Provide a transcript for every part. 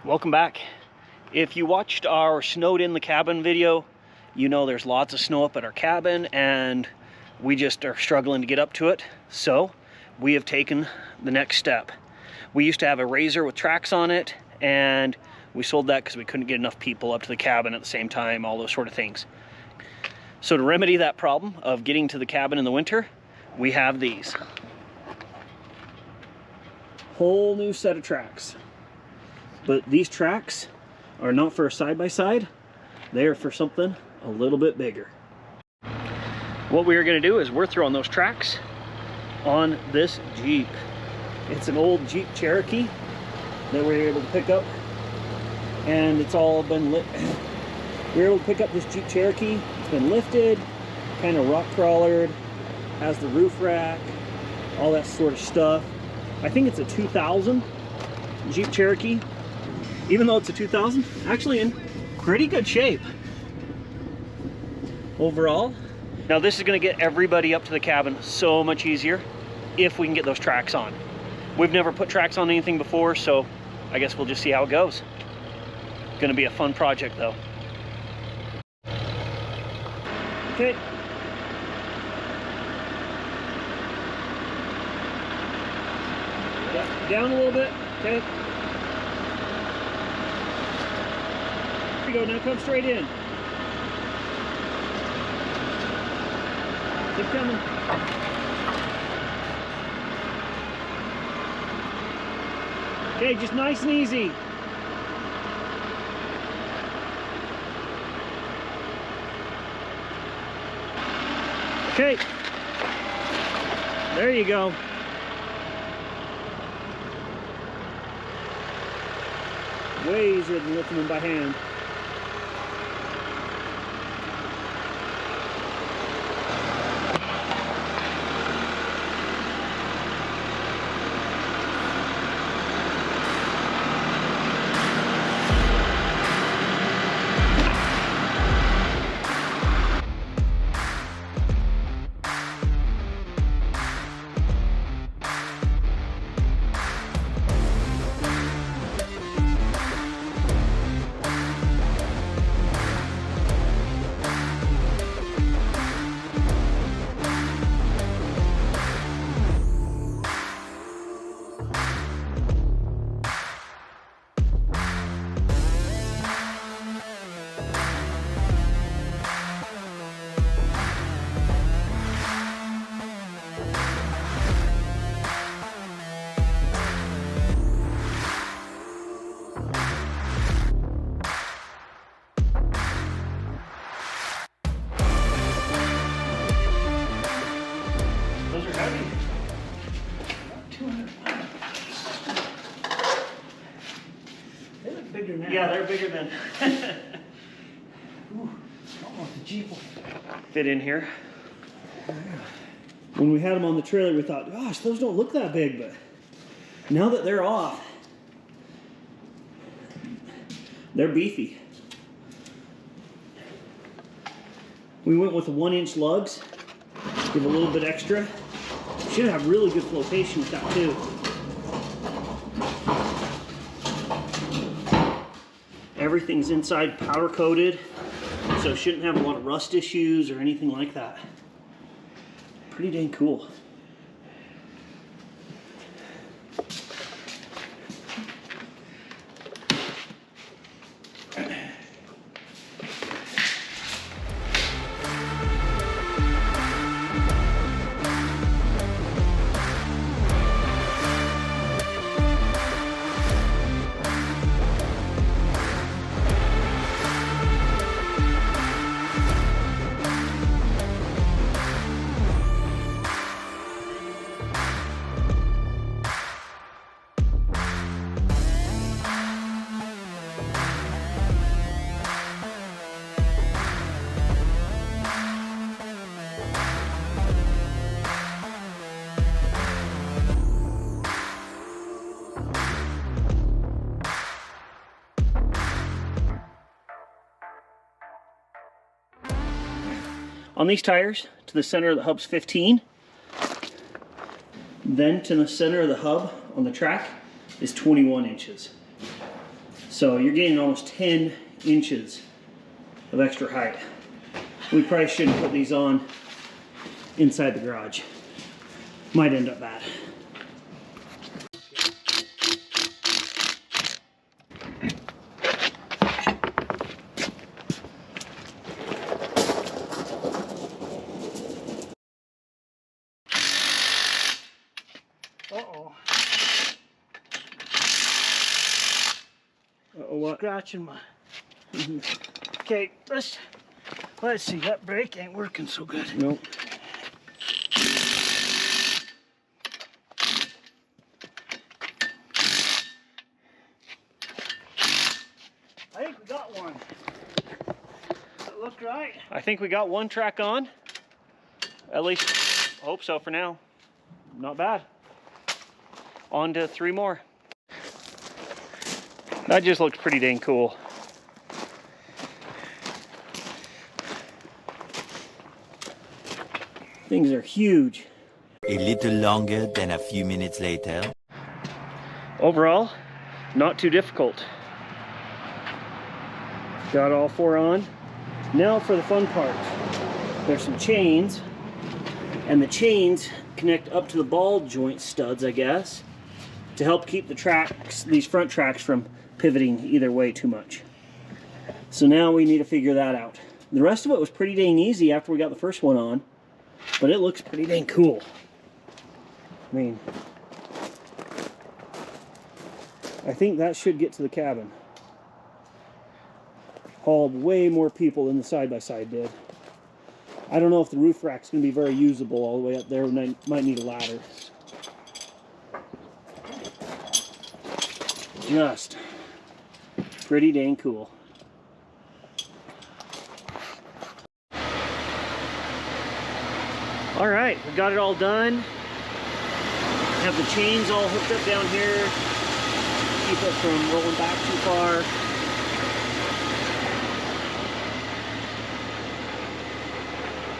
Welcome back. If you watched our snowed in the cabin video, you know there's lots of snow up at our cabin and we just are struggling to get up to it. So we have taken the next step. We used to have a RZR with tracks on it and we sold that because we couldn't get enough people up to the cabin at the same time, all those sort of things. So to remedy that problem of getting to the cabin in the winter, we have these. Whole new set of tracks. But these tracks are not for a side-by-side, they are for something a little bit bigger. What we are going to do is we're throwing those tracks on this Jeep. It's an old Jeep Cherokee that we were able to pick up, and it's all been lit. We were able to pick up this Jeep Cherokee. It's been lifted, kind of rock crawlered, has the roof rack, all that sort of stuff. I think it's a 2000 Jeep Cherokee. Even though it's a 2000, actually in pretty good shape overall. Now this is going to get everybody up to the cabin so much easier if we can get those tracks on. We've never put tracks on anything before, so I guess we'll just see how it goes. Going to be a fun project though. Okay. Yeah, down a little bit. Okay. Go, now come straight in. Keep coming. Okay, just nice and easy. Okay. There you go. Way easier than lifting them by hand. Yeah, they're bigger than. Ooh, I don't know if the Jeep will fit in here. When we had them on the trailer, we thought, gosh, those don't look that big, but now that they're off, they're beefy. We went with the 1-inch lugs, give a little bit extra. Should have really good flotation with that too. Everything's inside powder coated, so shouldn't have a lot of rust issues or anything like that. Pretty dang cool. On these tires, to the center of the hub's 15, then to the center of the hub on the track is 21 inches. So you're getting almost 10 inches of extra height. We probably shouldn't put these on inside the garage. Might end up bad. Uh-oh. Uh-oh, what? Scratching my... Okay, let's see. That brake ain't working so good. Nope. I think we got one. Does it look right? I think we got one track on. At least, hope so for now. Not bad. On to 3 more. That just looks pretty dang cool. Things are huge. A little longer than a few minutes later. Overall, not too difficult. Got all 4 on. Now for the fun part. There's some chains, and the chains connect up to the ball joint studs, I guess, to help keep the tracks, these front tracks, from pivoting either way too much. So now we need to figure that out. The rest of it was pretty dang easy after we got the first one on, but it looks pretty dang cool. I mean, I think that should get to the cabin. Hauled way more people than the side-by-side did. I don't know if the roof rack's going to be very usable all the way up there. We might need a ladder. Just pretty dang cool. All right, we got it all done. Have the chains all hooked up down here. Keep it from rolling back too far.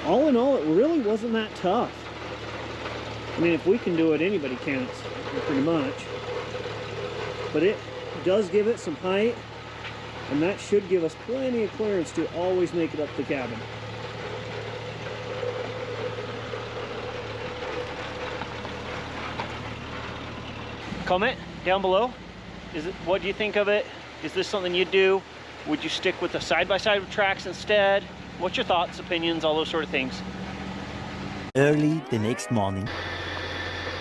All in all, it really wasn't that tough. I mean, if we can do it, anybody can, pretty much. But it does give it some height, and that should give us plenty of clearance to always make it up the cabin. Comment down below. What do you think of it? Is this something you'd do? Would you stick with the side-by-side tracks instead? What's your thoughts, opinions, all those sort of things? Early the next morning.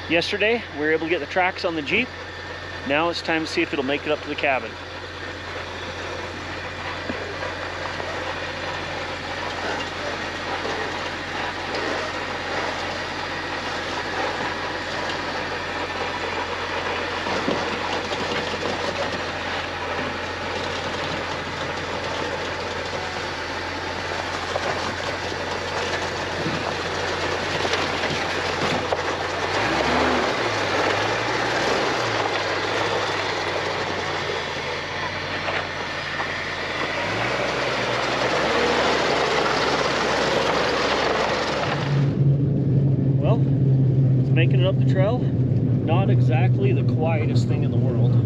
Yesterday, we were able to get the tracks on the Jeep. Now it's time to see if it'll make it up to the cabin. Making it up the trail, not exactly the quietest thing in the world.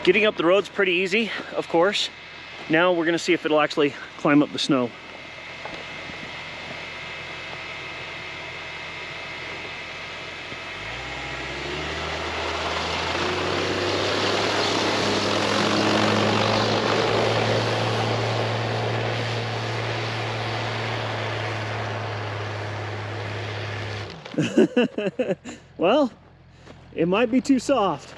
Getting up the road's pretty easy, of course. Now we're gonna see if it'll actually climb up the snow. Well, it might be too soft.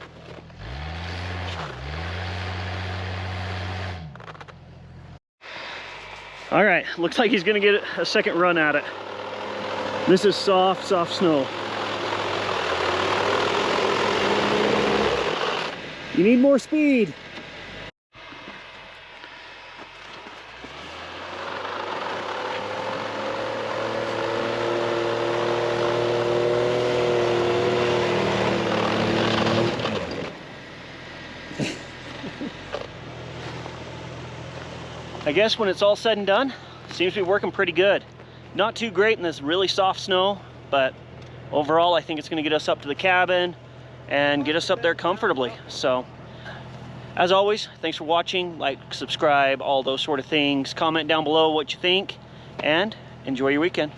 All right, looks like he's gonna get a second run at it. This is soft, soft snow. You need more speed. I guess when it's all said and done, it seems to be working pretty good. Not too great in this really soft snow, but overall I think it's going to get us up to the cabin and get us up there comfortably. So as always, thanks for watching. Like, subscribe, all those sort of things. Comment down below what you think, and enjoy your weekend.